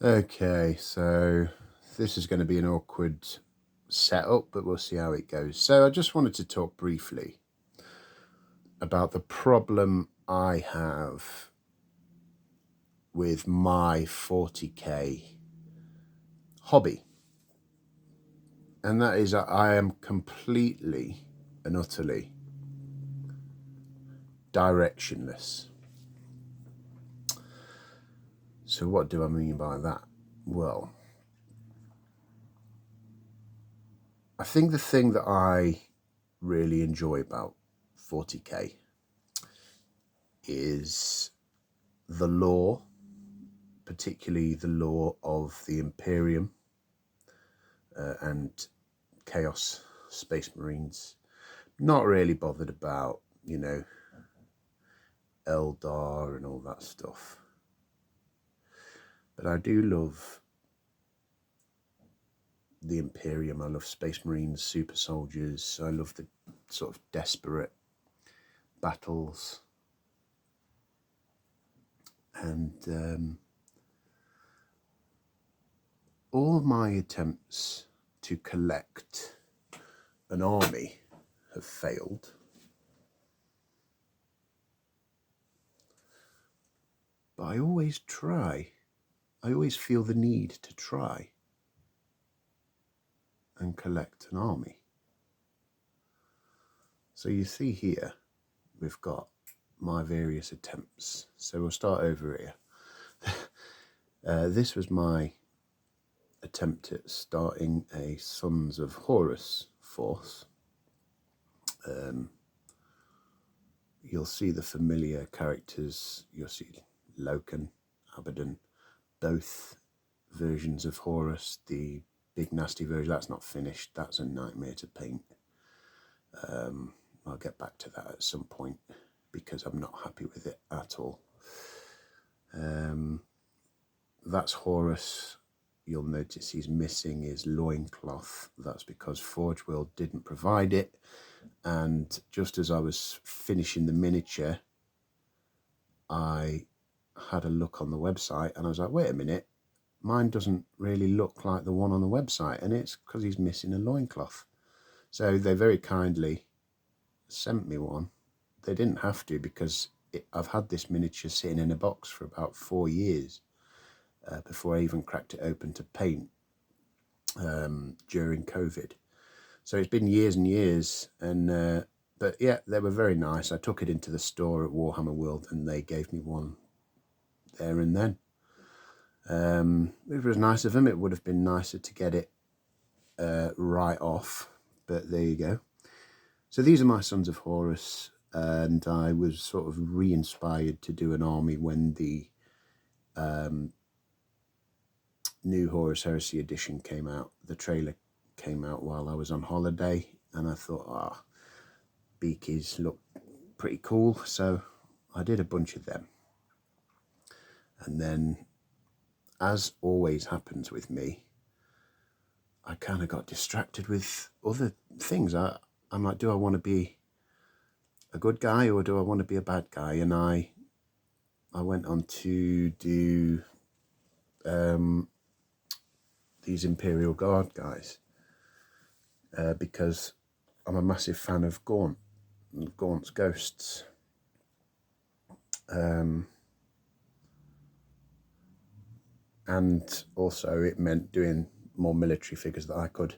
Okay, so this is going to be an awkward setup, but we'll see how it goes. So I just wanted to talk briefly about the problem I have with my 40k hobby. And that is that I am completely and utterly directionless. So what do I mean by that? Well, I think the thing that I really enjoy about 40k is the lore, particularly the lore of the Imperium and Chaos Space Marines. Not really bothered about, Eldar and all that stuff. But I do love the Imperium. I love Space Marines, super soldiers. I love the sort of desperate battles. And all of my attempts to collect an army have failed. But I always try. I always feel the need to try and collect an army. So you see here, we've got my various attempts. So we'll start over here. This was my attempt at starting a Sons of Horus force. You'll see the familiar characters. You'll see Loken, Abaddon, both versions of Horus. The big nasty version, that's not finished. That's a nightmare to paint. I'll get back to that at some point because I'm not happy with it at all. That's Horus. You'll notice he's missing his loincloth. That's because Forge World didn't provide it. And just as I was finishing the miniature, I had a look on the website and I was like, wait a minute, mine doesn't really look like the one on the website, and it's because he's missing a loincloth. So they very kindly sent me one. They didn't have to because I've had this miniature sitting in a box for about 4 years before I even cracked it open to paint during COVID. So it's been years and years, and but yeah, they were very nice. I took it into the store at Warhammer World and they gave me one there and then. It was nice of them. It would have been nicer to get it right off, but there you go. So these are my Sons of Horus, and I was sort of re-inspired to do an army when the new Horus Heresy edition came out. The trailer came out while I was on holiday, and I thought, beakies look pretty cool, so I did a bunch of them. And then, as always happens with me, I kind of got distracted with other things. I'm like, do I want to be a good guy or do I want to be a bad guy? And I went on to do these Imperial Guard guys because I'm a massive fan of Gaunt, Gaunt's Ghosts. And also it meant doing more military figures that I could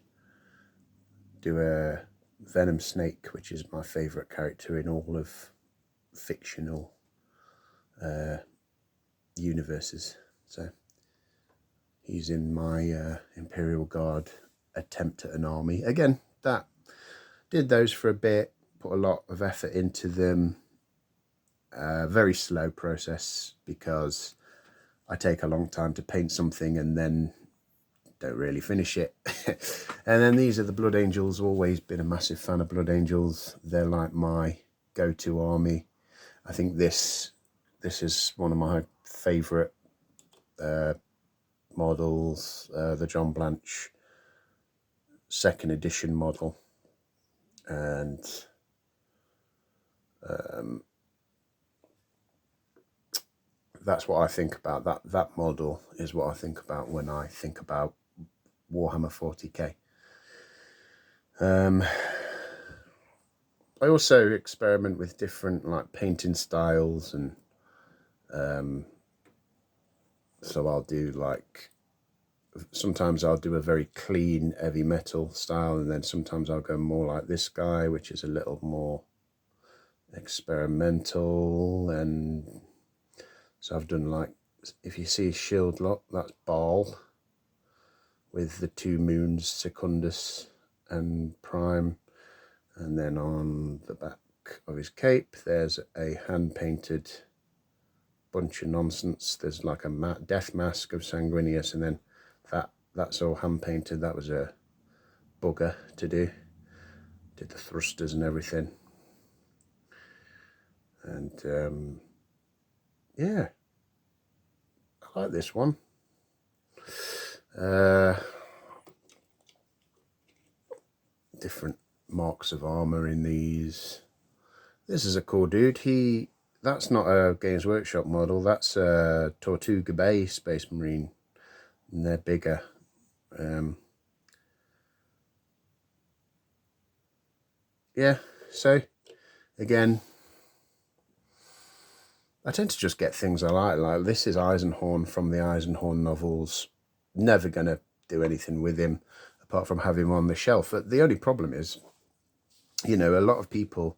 do a Venom Snake, which is my favourite character in all of fictional universes. So he's in my Imperial Guard attempt at an army. Again, that did those for a bit, put a lot of effort into them. Very slow process because I take a long time to paint something and then don't really finish it. And then these are the Blood Angels. Always been a massive fan of Blood Angels. They're like my go-to army. I think this is one of my favourite models, the John Blanche 2nd edition model. And that's what I think about. That model is what I think about when I think about Warhammer 40k. I also experiment with different like painting styles, and so I'll do like, sometimes I'll do a very clean heavy metal style, and then sometimes I'll go more like this guy, which is a little more experimental. And so I've done like, if you see shield lock, that's Baal with the 2 moons, Secundus and Prime. And then on the back of his cape, there's a hand-painted bunch of nonsense. There's like a death mask of Sanguinius, and then that's all hand-painted. That was a bugger to do. Did the thrusters and everything. And yeah, I like this one. Different marks of armor in these. This is a cool dude. That's not a Games Workshop model, that's a Tortuga Bay Space Marine, and they're bigger. Yeah, so again, I tend to just get things I like this is Eisenhorn from the Eisenhorn novels. Never gonna do anything with him apart from have him on the shelf. But the only problem is, you know, a lot of people,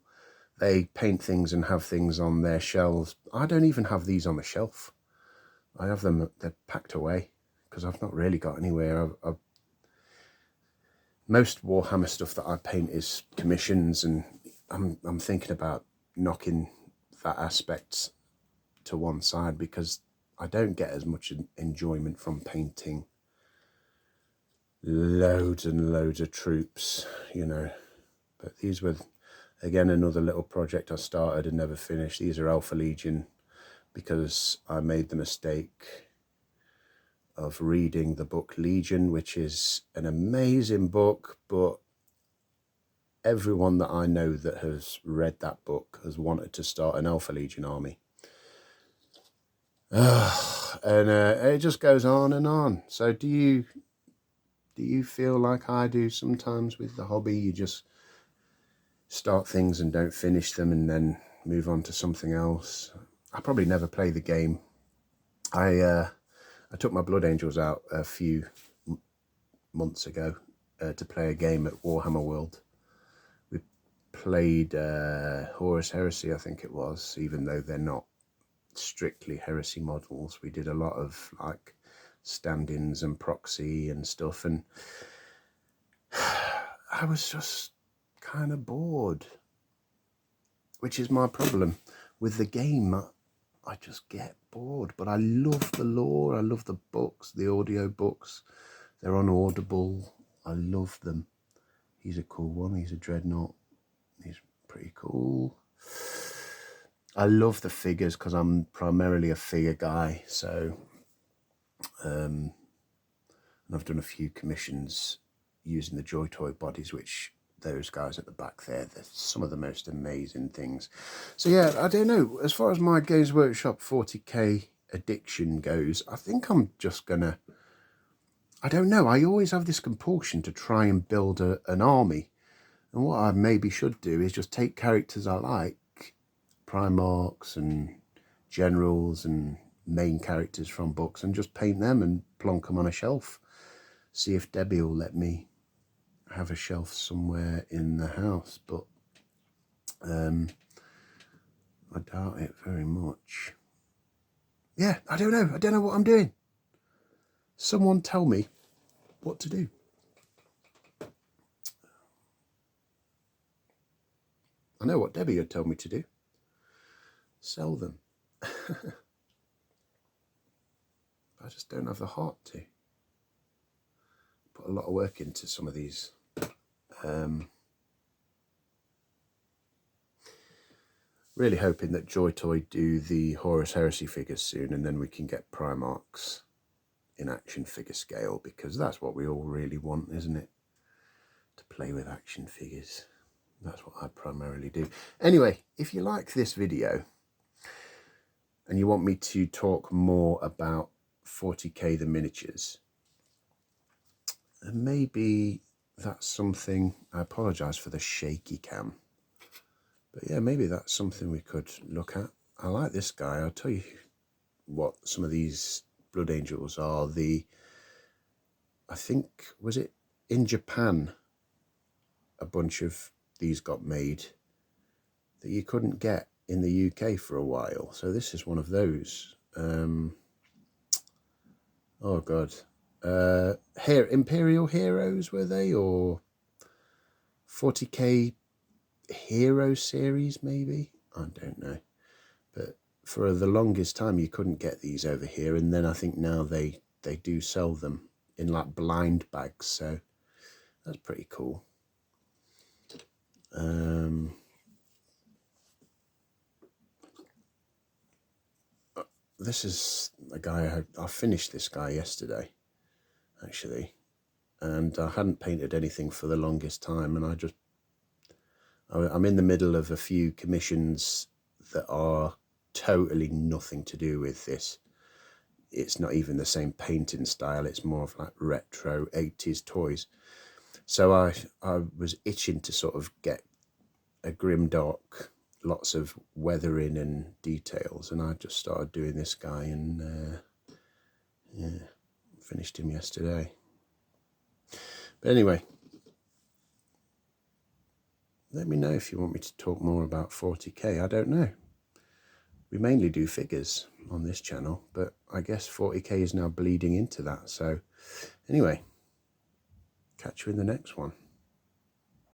they paint things and have things on their shelves. I don't even have these on the shelf. I have them, they're packed away because I've not really got anywhere. Most Warhammer stuff that I paint is commissions, and I'm thinking about knocking that aspect to one side because I don't get as much enjoyment from painting loads and loads of troops, you know. But these were, again, another little project I started and never finished. These are Alpha Legion because I made the mistake of reading the book Legion, which is an amazing book, but everyone that I know that has read that book has wanted to start an Alpha Legion army. And it just goes on and on. So do you feel like I do sometimes with the hobby? You just start things and don't finish them and then move on to something else. I probably never play the game. I took my Blood Angels out a few months ago to play a game at Warhammer World. We played Horus Heresy, I think it was, even though they're not strictly Heresy models. We did a lot of like stand-ins and proxy and stuff, and I was just kind of bored, which is my problem with the game. I just get bored, but I love the lore, I love the books, the audio books. They're on Audible. I love them. He's a cool one. He's a Dreadnought. He's pretty cool. I love the figures because I'm primarily a figure guy. So, and I've done a few commissions using the Joy Toy bodies, which those guys at the back there, they're some of the most amazing things. So yeah, I don't know. As far as my Games Workshop 40k addiction goes, I think I'm just gonna, I don't know, I always have this compulsion to try and build an army. And what I maybe should do is just take characters I like, Primarchs and Generals and main characters from books, and just paint them and plonk them on a shelf. See if Debbie will let me have a shelf somewhere in the house, but I doubt it very much. Yeah, I don't know what I'm doing. Someone tell me what to do. I know what Debbie had told me to do. Sell them. I just don't have the heart to. Put a lot of work into some of these. Really hoping that Joy Toy do the Horus Heresy figures soon, and then we can get Primarchs in action figure scale, because that's what we all really want, isn't it? To play with action figures. That's what I primarily do. Anyway, if you like this video and you want me to talk more about 40k the miniatures, and maybe that's something, I apologise for the shaky cam, but yeah, maybe that's something we could look at. I like this guy. I'll tell you what some of these Blood Angels are. I think, was it in Japan, a bunch of these got made that you couldn't get in the UK for a while. So this is one of those. Oh God. Here, Imperial Heroes, were they? Or 40k Hero series, maybe? I don't know. But for the longest time, you couldn't get these over here. And then I think now they do sell them in like blind bags. So that's pretty cool. This is a guy, I finished this guy yesterday, actually, and I hadn't painted anything for the longest time, and I'm in the middle of a few commissions that are totally nothing to do with this. It's not even the same painting style, it's more of like retro 80s toys. So I was itching to sort of get a grimdark, lots of weathering and details, and I just started doing this guy, and yeah, finished him yesterday. But anyway, let me know if you want me to talk more about 40k. I don't know. We mainly do figures on this channel, but I guess 40k is now bleeding into that. So anyway, catch you in the next one.